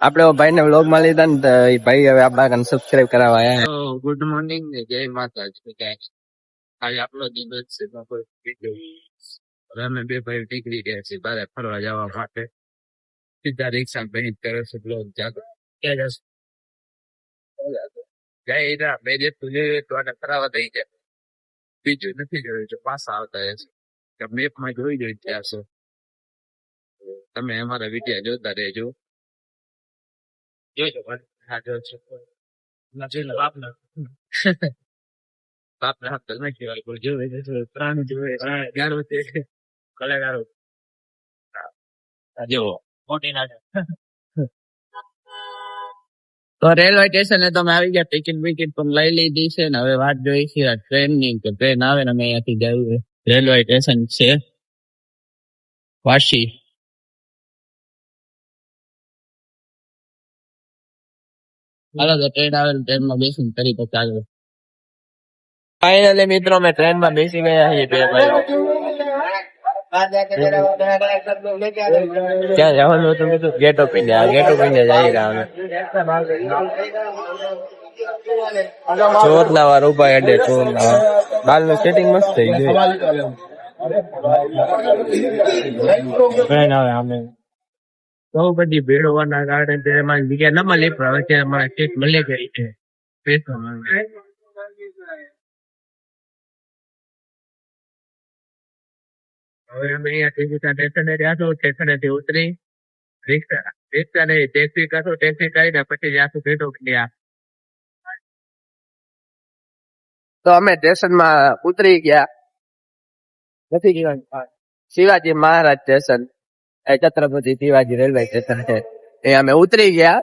આપણે ભાઈ ને વ્લોગ માં લીધા ને તો એ ભાઈ હવે આપણા સબસ્ક્રાઇબ કરાવવા આયા. તો ગુડ મોર્નિંગ ને જય માતાજી. આજે આપણો દિવસ છે બપોર હવે અમે બે ભાઈ નીકળી ગયા છીએ બારે ફરવા જવા માટે. સીધા રિક્ષા બેહીન કરે છે બ્લોગ જાતો ક્યાં જશે જાય ના બે જેટલું જોઈએ તો આને ફરાવા દઈ જાય. બીજું નથી જોયું તો પાછા આવતા રહેશે કે મેપમાં જોઈ જોઈ ત્યાં છો. તમે અમારા વિડીયો જોતા રહેજો. જોજો હા જોજો બાપને બાપને હાથ નથી કહેવાય કોઈ જોવે પ્રાણી જોવે ગારો છે કલાકારો જો મોટી નાટક. તો રેલવે સ્ટેશને તમે આવી ગયા, ટિકિટ બિકિટ પણ લઈ લીધી છે ને હવે વાત જોઈ છે ટ્રેન ની કે ટ્રેન આવે ને અમે અહીંયાથી જઈએ. રેલવે સ્ટેશન છે વાશી. હાલો તો ટ્રેન આવે ટ્રેનમાં બેસીને કરી તો ચાલે. ફાઇનલી મિત્રો અમે ટ્રેન માં બેસી ગયા છીએ બે ભાઈ. ક્યાં જવાનું હતું કીધું? Gate of India. Gate of India જઈ રહ્યા અમે. ચોરના વાર ઉભા અડે ચોરના બાલ નું સેટિંગ મસ્ત થઈ ગયું. બહુ બધી ભીડ હોવાના કારણે તેમાં જગ્યા ન મળી પણ હવે ત્યાં અમારે સીટ મળી ગઈ છે. હવે અમે અહીંયાથી સ્ટેશને જશું, સ્ટેશનેથી ઉતરી રિક્ષા નહીં ટેક્સી કરશું, ટેક્સી કરીને પછી જશું ગેટ ઓફ ઇન્ડિયા. તો અમે સ્ટેશન માં ઉતરી ગયા. નથી ગયા Shivaji Maharaj station, Chhatrapati Shivaji railway station છે એ અમે ઉતરી ગયા.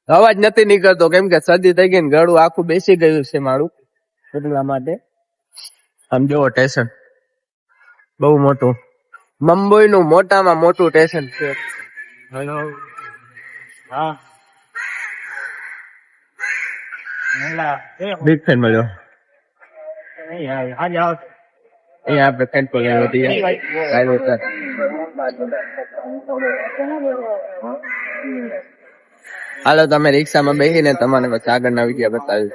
અવાજ નથી નીકળતો કેમ કે શરદી થઈ ગઈ ને ગળું આખું બેસી ગયું છે મારું, એટલા માટે. આમ જુઓ સ્ટેશન બહુ મોટું, મુંબઈ નું મોટામાં મોટું સ્ટેશન છે. હેલો હા બિગ ફેન મળ્યો આજે આવશે. અહીંયા આપણે ફેન પર હાલો તમે રિક્ષામાં બેસીને તમને પછી આગળના વિડીયો બતાવ્યું.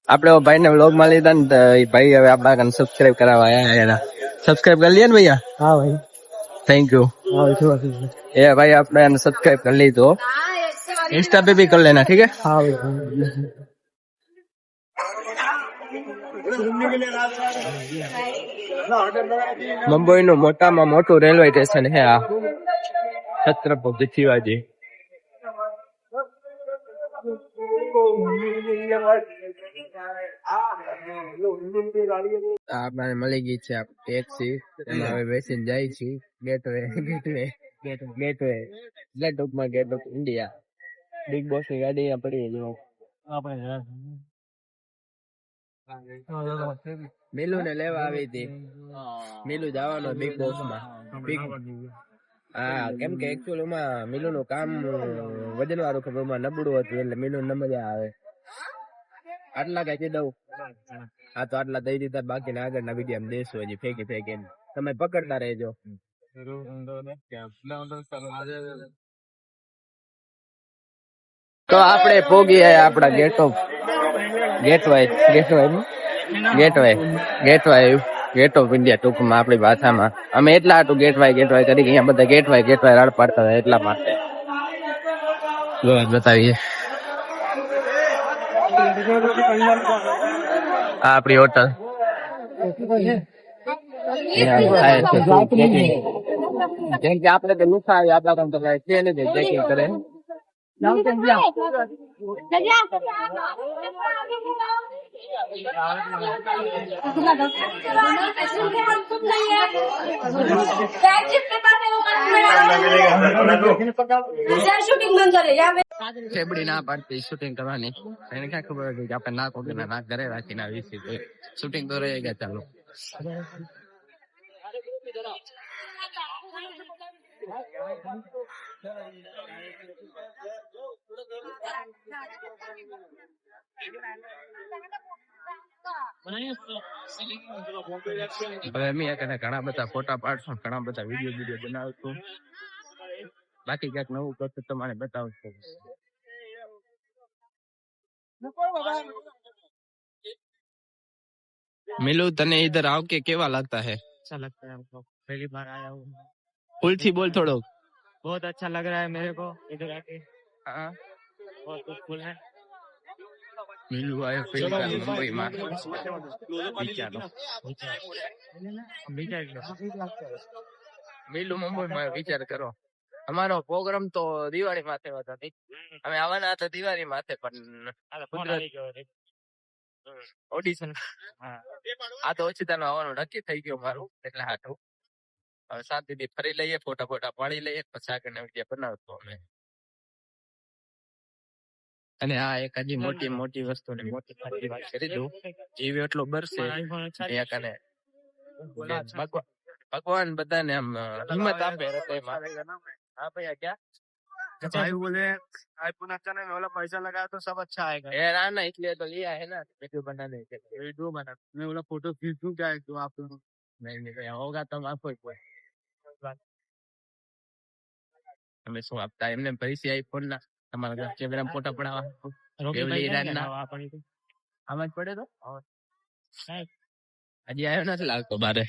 આપણે ભાઈ ને વ્લોગ માં લીધા ને તો એ ભાઈ હવે આપણા સબસ્ક્રાઇબ કરાવવા આયા. સબસ્ક્રાઇબ કરી લીધા ને ભૈયા? હા ભાઈ થેન્ક યુ. એ ભાઈ આપણે સબસ્ક્રાઇબ कर ली तो इंस्टा पे भी कर लेना ठीक है. हाँ मुंबई નું મોટામાં મોટું રેલવે સ્ટેશન છે આ છત્રપતિ શિવાજી. આપણે મળી ગઈ છે ટેક્સી, એમાં હવે બેસીને જાય છે ગેટવે ટૂંકમાં gate of India. Bigg Boss ની ગાડી અહીંયા પડી જો. મિલુ ને લેવા આવી હતી. મિલુ જવાનો બિગ બોસ માં. હા કેમ કે એકચ્યુઅલી માં મિલુ નું કામ વજન વાળું ખબર નબળું હતું એટલે મિલુ ન મજા આવે. આટલા કઈ દઉં? હા તો આટલા દઈ દીધા, બાકી આગળના વિડીયો દેશું હજી ફેંકી તમે પકડતા રહેજો. તો આપણે પોગી આયા આપણા ગેટ ઓફ ઇન્ડિયા ટૂંકમાં આપણી ભાષામાં. અમે એટલા હાટું ગેટવાય કરી અહીંયા બધા ગેટવાય રાડ પાડતા હતા એટલા માટે બતાવીએ. આ આપણી હોટલ. કેમ કે આપણે તો નુસા આવી આપણા કામ તો છે ને ચેકિંગ કરે. ચેબડી ના પાડતી શૂટિંગ કરવાની, એને ક્યાં ખબર હતી કે આપણે નાક વગર નાક ઘરે રાખીને આવી શૂટિંગ તો રહી ગયા. ચાલો હવે ઘણા બધા ફોટા પાડશું, ઘણા બધા વિડીયો બનાવશું. બાકી ક્યાંક નવું કરતું તમારે બતાવું છું. मिलू तने इधर आओ के केवा लगता है? अच्छा लगता है हमको, पहली बार आया हूँ। फुल थी बोल थोड़ो. बहुत अच्छा लग रहा है मेरे को इधर आके, हाँ बहुत फुल है। मिलू आयो पहली बार मुंबई में. विचारो मिलू मुंबई में विचार करो. અમારો પ્રોગ્રામ તો દિવાળી માથે હતો. અમે આવવાના હતા દિવાળી માથે પણ ઓડિશન આ તો ઓછીતાનું આવવાનું નક્કી થઈ ગયું મારું એટલે હાટું. હવે શાંતિથી ફરી લઈએ, ફોટા ફોટા પાડી લઈએ, પછી આગળ વિડીયો બનાવતો અમે. અને આ એક હજી મોટી મોટી વસ્તુ ને મોટી ખાલી વાત કરી દઉં. જીવ એટલો બરસે એક અને ભગવાન બધાને આમ હિંમત આપે હૃદયમાં. हाँ भैया क्या भाई बोले आईफोन अच्छा नहीं, वाला पैसा लगाया तो सब अच्छा आएगा। यार आना इसलिए तो लिया है ना वीडियो बनाने के लिए. वीडियो बना, मैं बोला फोटो खींचूं क्या है तो आप लोग नहीं भैया होगा तो हम आपको ही અમે શું આપતા એમને પૈસા આઈફોન ના તમારા કેમેરા ફોટા પડાવવા આમ જ પડે તો હજી આવ્યો નથી લાગતો બારે.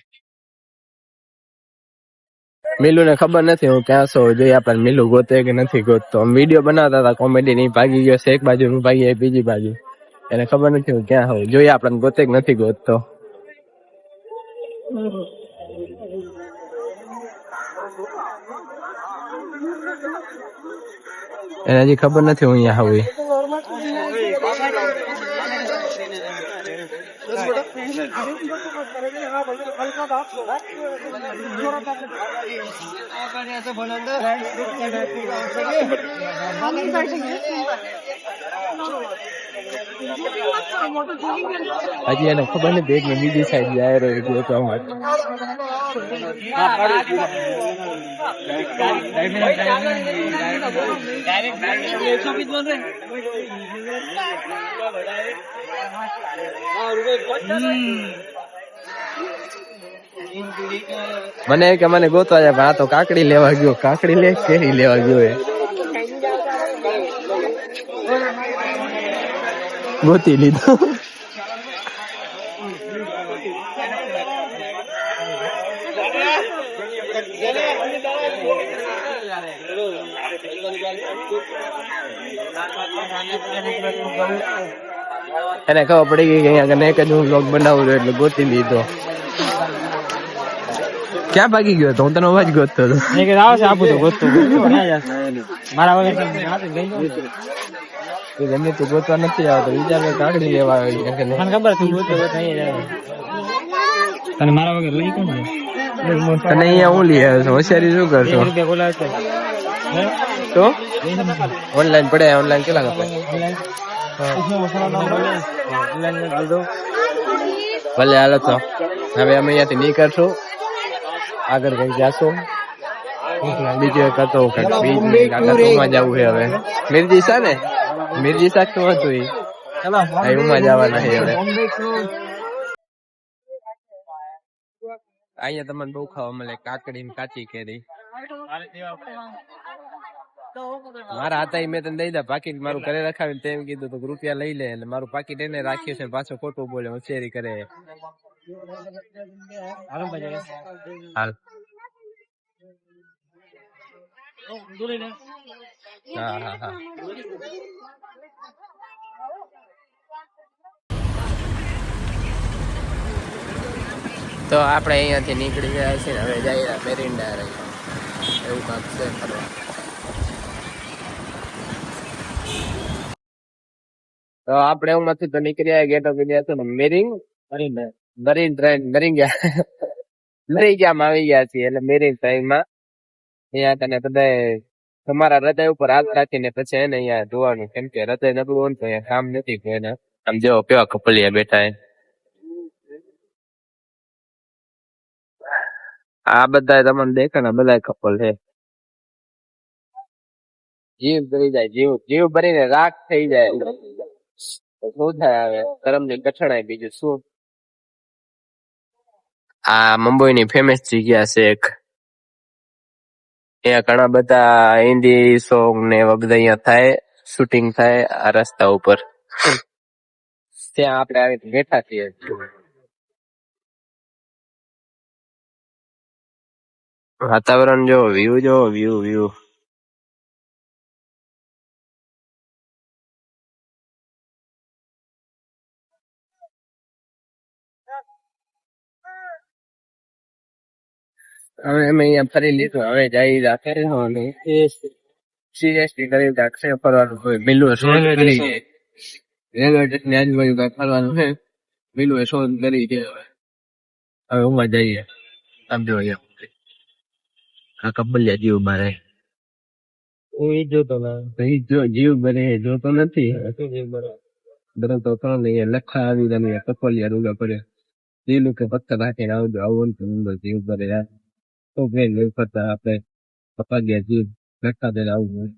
મિલુ ને ખબર નથી હું ક્યાં છો, જોઈએ આપણે મિલુ ગોતે કે નથી ગોતતો. વિડીયો બનાવતા હતા કોમેડી ની, ભાગી ગયો છે એક બાજુ, હું ભાગી જાય બીજી બાજુ. એને ખબર નથી હું ક્યાં હોઉં, જોઈએ આપણને ગોતે કે નથી ગોતતો. એને હજી ખબર નથી હું અહીંયા હોઉં. હજી એને ખબર નથી એક બીજી સાઈડ જાય રહ્યો ગોતવા માટે. મને કે મને ગોતવા જાય, આ તો કાકડી લેવા ગયો. કાકડી લે કેરી લેવા ગયો એ ગોતી લીધો. એને ખબર પડી ગઈ કે અહીંયા એક જ હું બ્લોગ બનાવું છું એટલે ગોતી લીધો. ક્યાં ભાગી ગયો હતો? હું તને અવાજ ગોતતો હતો. એમને તું ગોતવા નથી આવતો, વિચાર કાકડી લેવા આવી. મને ખબર હતી તને મારા વગર લઈ કોણ તને અહીંયા હું લઈ આવ્યો છું? હોશિયારી શું કરશો? તો ઓનલાઈન પડે, ઓનલાઈન કેટલા ખપે? ભલે હાલો તો હવે અમે અહીંયાથી નીકળશું, આગળ કઈ જાશું. બીજું એક હતો ઉમાં જવું છે હવે. મિર્જી શા ને મિર્જી શાક શું હતું એ ઉમાં જવાના છે હવે. અહીંયા તમને બહુ ખાવા મળે કાકડી ને કાચી કેરી. મારા હતા મેં તને દઈ દા પાકીટ મારું ઘરે રખાવીને તેમ કીધું તો રૂપિયા લઈ લે, એટલે મારું પાકીટ એને રાખ્યું છે, પાછો ખોટું બોલે હોશિયારી કરે. હાલ હા હા હા. તો આપણે અહીંયાથી નીકળી ગયા છીએ, હવે જઈએ મેરિન્ડા રહી એવું કાંક છે ફરવા. તો આપણે એમાંથી તો નીકળ્યા ગેટ ઓફ ઇન્ડિયા તો મરીંગામાં આવી ગયા છીએ, એટલે મેરીન ટાઈમમાં અહીંયા તને બધા તમારા હૃદય ઉપર હાથ રાખીને પછી એને અહીંયા જોવાનું, કેમ કે હૃદય નબળું હોય તો અહીંયા કામ નથી કોઈને. આમ જેવો કેવા કપલિયા બેઠા હે. આ બધા તમને દેખે ને બધા કપલ છે. જીવ ભરી જાય, જીવ ભરીને રાખ થઈ જાય. શું થાય હવે કરમ ની કઠણાઈ, બીજું શું. આ મુંબઈ ની ફેમસ જગ્યા છે એક. અહીંયા ઘણા બધા હિન્દી સોંગ ને એવા બધા અહીંયા થાય, શૂટિંગ થાય આ રસ્તા ઉપર. ત્યાં આપણે આવી બેઠા છીએ. વાતાવરણ જો, વ્યૂ જો, વ્યૂ. હવે અમે અહીંયા ફરી લીધું, હવે જઈ રાખે અને સિરિયસલી કરી રાખશે ફરવાનું હોય. બિલ્લુએ શોધ કરી છે, રેલવે સ્ટેશન આજુબાજુ કઈ ફરવાનું છે. બિલ્લુએ શોધ કરી છે. હવે ઉમાં જઈએ. આમ જો આ કબલિયા જીવ મારે જીવ બને જોતો નથી. તો ત્રણ લખા આવી તમે કપલિયા રૂગા પડે એ લોકો પત્તા રાખીને આવજો. આવું જીવ કરે યાર તો પ્રેમ કરતા આપણે પપ્પા ગયા જીવ લખા દઈને આવું.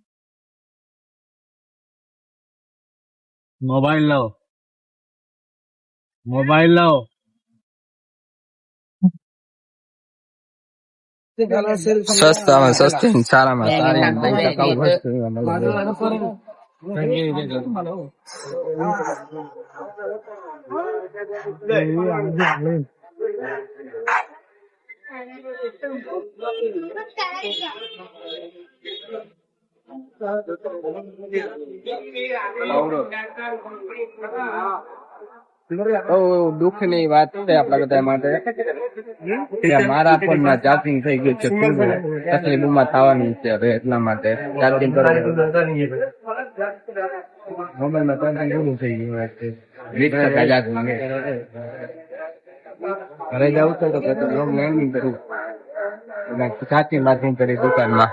મોબાઈલ લાવો. સસ્તામાં સસ્તી સારામાં સારી દુઃખ ની વાત છે આપણા બધા માટે. મારા પણ ચાર્જિંગ થઈ ગયું છે, તકલીફમાં થવાની છે હવે, એટલા માટે ચાર્જિંગ મોબાઈલમાં ચાર્જિંગ એવું થઈ ગયું છે 20% ચાર્જિંગ. ઘરે જવું છે તો લેન્ડિંગ કરું સાચી માર્કિંગ કરી દુકાનમાં.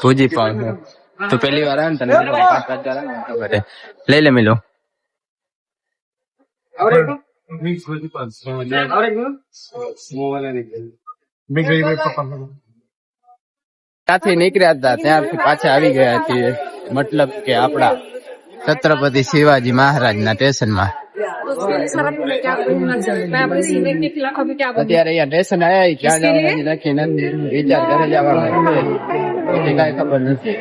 ભુજી પાવ તો પેલી વાર આવે ને તને લઈ લે મિલો. ત્યાંથી નીકળ્યા હતા ત્યાંથી પાછા આવી ગયા છીએ, મતલબ કે આપડા છત્રપતિ શિવાજી મહારાજના સ્ટેશનમાં. અત્યારે અહીંયા સ્ટેશન આવ્યા ક્યાં જવાનું નક્કી નથી, વિચાર ઘરે જવાનું કઈ ખબર નથી.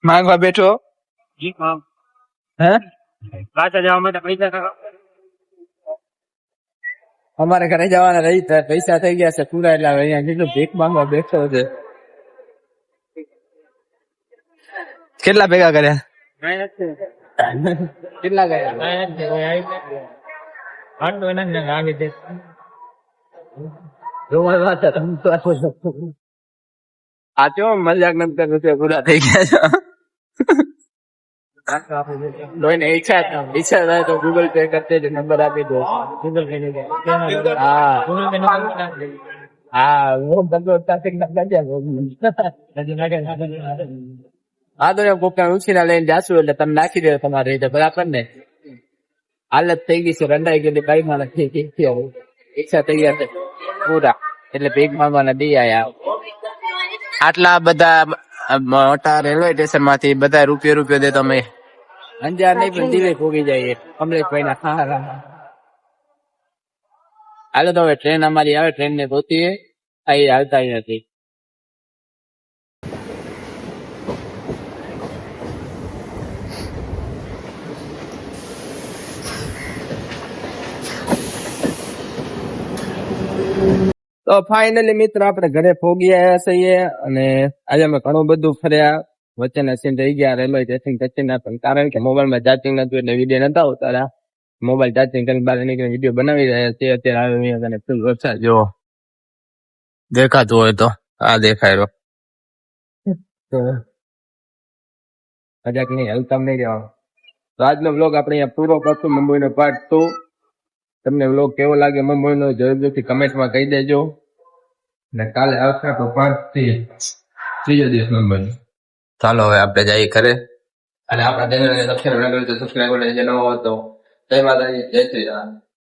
માંગવા બેઠો હે પાછા જવા માટે પૈસા અમારે ઘરે જવાના રહી પૈસા થઈ ગયા છે પૂરા, એટલે અહીંયા કેટલું ભીખ માંગવા બેઠો છે. કેટલા ભેગા કર્યા? કેટલા કર્યા? આ ચો મજાક નથી કરતું, પૂરા થઈ ગયા છે. કોઈને ઈચ્છા થાય તો ગૂગલ પે કરતે જ નંબર આપી દો. હા તો કોકના ઉછીના લઈને જાશું એટલે તમે નાખી દો તમારી રીતે, બરાબર ને? હાલત થઈ ગઈ છે, રંડાઈ ગયેલી કઈ માં નથી. ઈચ્છા થઈ ગયા છે પૂરા, એટલે ભેગ માંગવાના દી આયા. આટલા બધા મોટા રેલવે સ્ટેશન માંથી બધા રૂપિયો દે તમે અંજાર નહીં પણ દિલ્હી ભોગી જાય કમલેશભાઈ ના ખારા. હાલો તો હવે ટ્રેન અમારી આવે, ટ્રેન ને ગોતીએ. અહીં હાલતા નથી. તો ફાઇનલી મિત્ર આપણે ઘરે પહોંચી આવ્યા છીએ અને આજે અમે ઘણું બધું ફર્યા. વચ્ચેના સીન રહી ગયા રેલવે સ્ટેશન ટચના, પણ કારણ કે મોબાઈલમાં ચાર્જિંગ નતું એટલે વિડીયો નતા ઉતાર્યા. મોબાઈલ ચાર્જિંગ કરીને બહાર નીકળીને વિડીયો બનાવી રહ્યા છીએ. અત્યારે આવ્યો અને ફૂલ વરસાદ જો દેખાતું હોય તો આ દેખાય રહ્યો. મજાક નહીં, હલતા નહીં રહેવાનું. તો આજનો બ્લોગ આપણે અહીંયા પૂરો કરશું. મુંબઈનો પાર્ટ 2. તમને બ્લોગ કેવો લાગે મુંબઈનો જરૂરથી કમેન્ટમાં કહી દેજો. ને કાલે આવશે તો 5 થી 3 દિવસ મુંબઈ. ચાલો હવે આપણે જઈએ ઘરે અને આપણા ચેનલને સબસ્ક્રાઈબ ન કર્યું તો સબસ્ક્રાઈબ કરીને જે નવો હતો જય માતાજી જય શ્રી રામ.